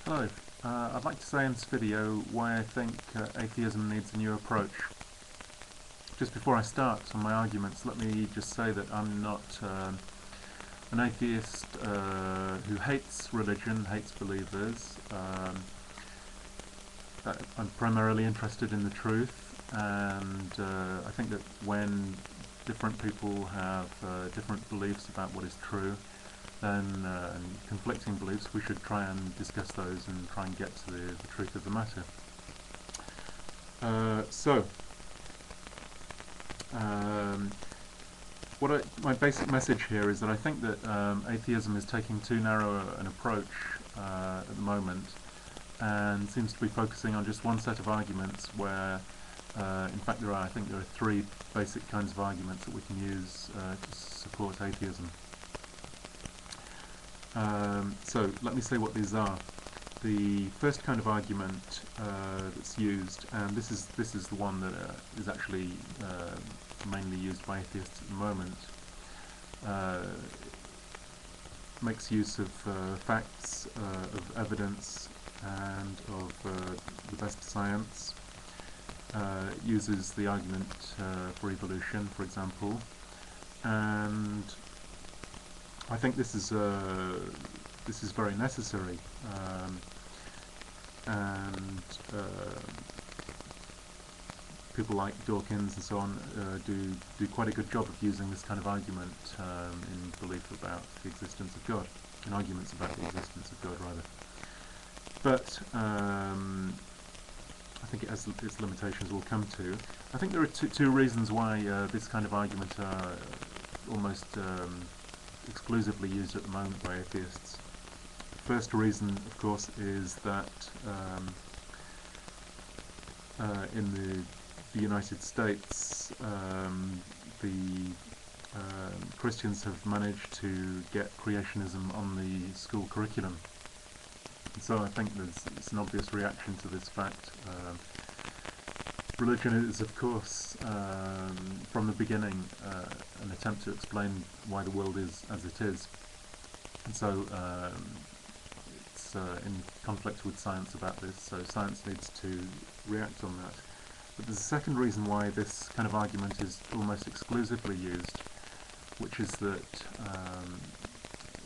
Hello, I'd like to say in this video why I think atheism needs a new approach. Just before I start on my arguments, let me just say that I'm not an atheist who hates religion, hates believers. I'm primarily interested in the truth, and I think that when different people have different beliefs about what is true, then conflicting beliefs, we should try and discuss those and try and get to the truth of the matter. My basic message here is that I think that atheism is taking too narrow an approach at the moment, and seems to be focusing on just one set of arguments where in fact I think there are three basic kinds of arguments that we can use to support atheism. So let me say what these are. The first kind of argument that's used, and this is the one that is actually mainly used by atheists at the moment, makes use of facts, of evidence, and of the best science. Uses the argument for evolution, for example, and I think this is very necessary, and people like Dawkins and so on do quite a good job of using this kind of argument in belief about the existence of God, in arguments about the existence of God, rather. But I think it has its limitations we'll come to. I think there are two reasons why this kind of argument are almost exclusively used at the moment by atheists. The first reason, of course, is that in the United States, the Christians have managed to get creationism on the school curriculum. And so I think it's an obvious reaction to this fact. Religion is, of course, from the beginning, an attempt to explain why the world is as it is. And so it's in conflict with science about this, so science needs to react on that. But there's a second reason why this kind of argument is almost exclusively used, which is that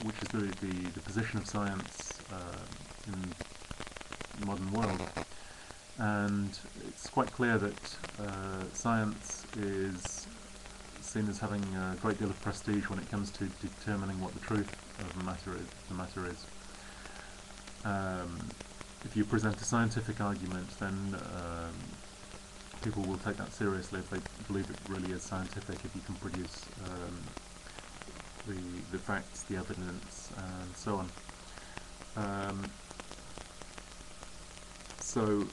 the position of science in the modern world. And it's quite clear that science is seen as having a great deal of prestige when it comes to determining what the truth of the matter is. If you present a scientific argument, then people will take that seriously if they believe it really is scientific, if you can produce the facts, the evidence, and so on. So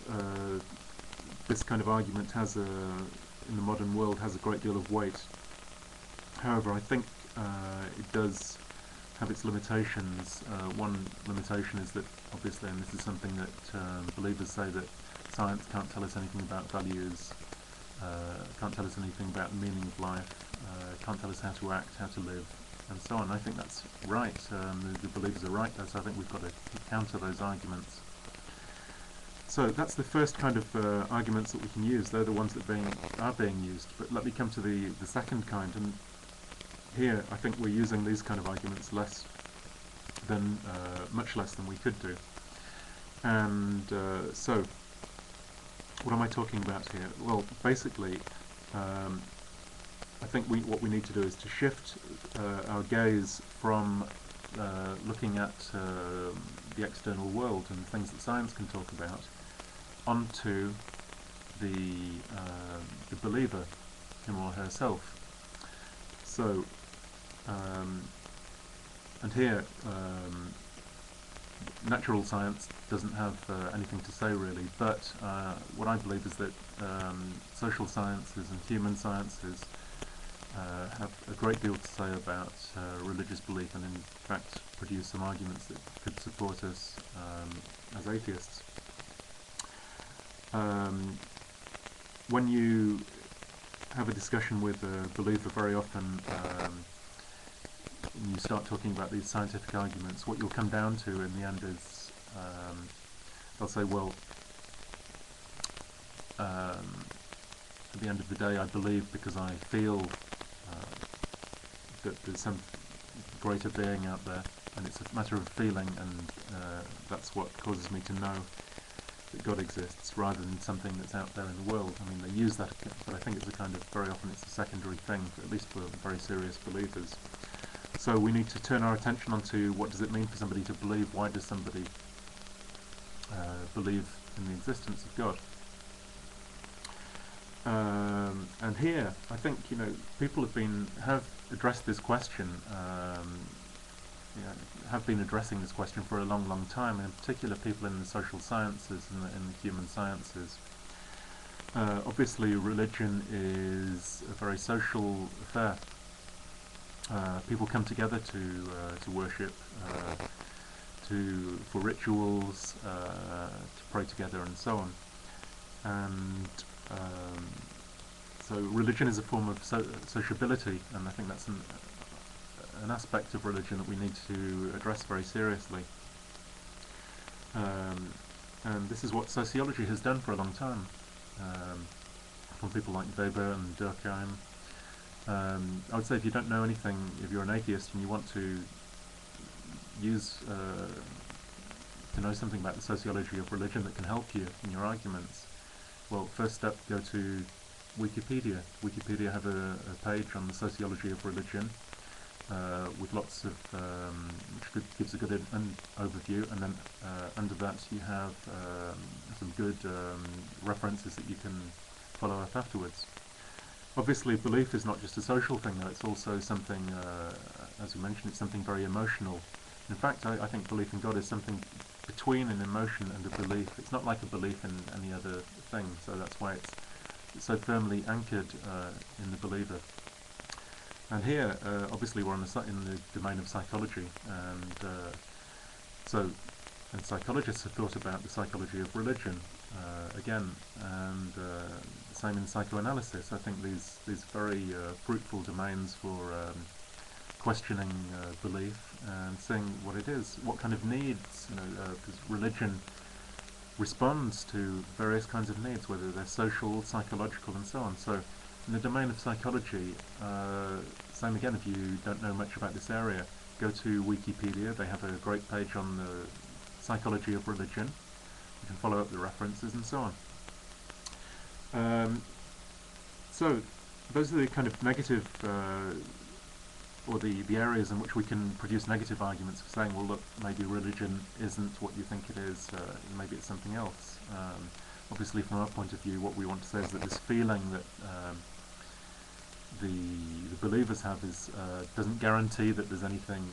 this kind of argument in the modern world has a great deal of weight. However, I think it does have its limitations. One limitation is that, obviously, and this is something that believers say, that science can't tell us anything about values, can't tell us anything about the meaning of life, can't tell us how to act, how to live, and so on. I think that's right. The believers are right there, so I think we've got to counter those arguments. So that's the first kind of arguments that we can use. They're the ones that are being used. But let me come to the second kind, and here I think we're using these kind of arguments much less than we could do. And so what am I talking about here? Well, basically, I think what we need to do is to shift our gaze from looking at the external world and things that science can talk about, onto the believer, him or herself. So, and here, natural science doesn't have anything to say really, but what I believe is that social sciences and human sciences have a great deal to say about religious belief, and in fact produce some arguments that could support us as atheists. When you have a discussion with a believer, very often you start talking about these scientific arguments, what you'll come down to in the end is they'll say, well, at the end of the day, I believe because I feel that there's some greater being out there, and it's a matter of feeling, and that's what causes me to know that God exists, rather than something that's out there in the world. I mean, they use that, but I think it's a kind of, very often it's a secondary thing, at least for very serious believers. So we need to turn our attention onto what does it mean for somebody to believe. Why does somebody believe in the existence of God? And here, I think, people have addressed this question, have been addressing this question for a long, long time, and in particular people in the social sciences and in the human sciences. Obviously, religion is a very social affair. People come together to worship, for rituals, to pray together, and so on. And so religion is a form of sociability, and I think that's an aspect of religion that we need to address very seriously. And this is what sociology has done for a long time, from people like Weber and Durkheim. I would say, if you don't know anything, if you're an atheist and you want to know something about the sociology of religion that can help you in your arguments, well, first step, go to Wikipedia. Wikipedia have a page on the sociology of religion, with lots of, which gives a good overview, and then under that you have some good references that you can follow up afterwards. Obviously, belief is not just a social thing, though. It's also something, as we mentioned, it's something very emotional. In fact, I think belief in God is something between an emotion and a belief. It's not like a belief in any other thing, so that's why it's so firmly anchored in the believer. And here, obviously, we're in the domain of psychology, and psychologists have thought about the psychology of religion again, and the same in psychoanalysis. I think these very fruitful domains for questioning belief and seeing what it is, what kind of needs, because religion responds to various kinds of needs, whether they're social, psychological, and so on. So in the domain of psychology, same again, if you don't know much about this area, go to Wikipedia. They have a great page on the psychology of religion. You can follow up the references and so on. So those are the kind of negative, or the areas in which we can produce negative arguments for saying, well, look, maybe religion isn't what you think it is, maybe it's something else. Obviously, from our point of view, what we want to say is that this feeling that the believers have doesn't guarantee that there's anything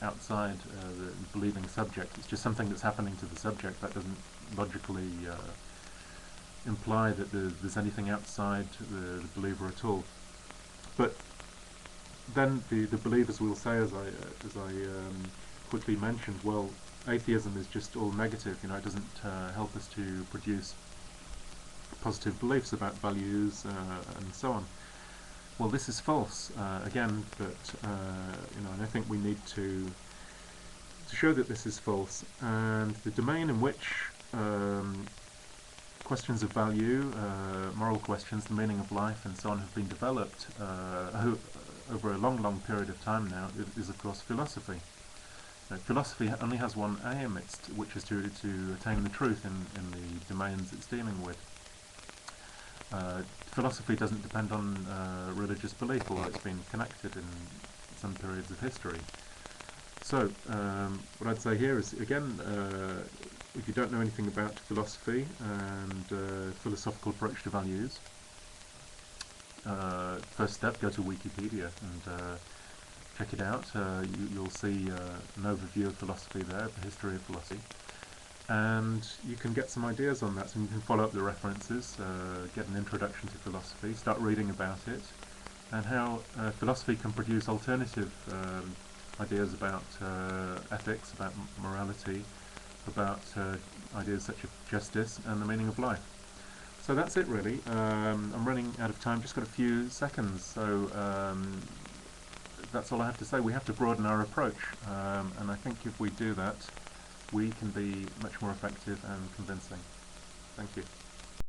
outside the believing subject. It's just something that's happening to the subject. That doesn't logically imply that there's anything outside the believer at all. But then the believers will say, as I quickly mentioned, well, atheism is just all negative. It doesn't help us to produce positive beliefs about values and so on. Well, this is false again, but and I think we need to show that this is false. And the domain in which questions of value, moral questions, the meaning of life, and so on have been developed over a long, long period of time now is of course philosophy. Philosophy only has one aim, which is to attain the truth in the domains it's dealing with. Philosophy doesn't depend on religious belief, although it's been connected in some periods of history. So what I'd say here is, again, if you don't know anything about philosophy and philosophical approach to values, first step, go to Wikipedia and check it out. You'll see an overview of philosophy there, the history of philosophy, and you can get some ideas on that, and you can follow up the references, get an introduction to philosophy, start reading about it, and how philosophy can produce alternative ideas about ethics, about morality, about ideas such as justice and the meaning of life. So that's it, really. I'm running out of time, just got a few seconds, so that's all I have to say. We have to broaden our approach, and I think if we do that, we can be much more effective and convincing. Thank you.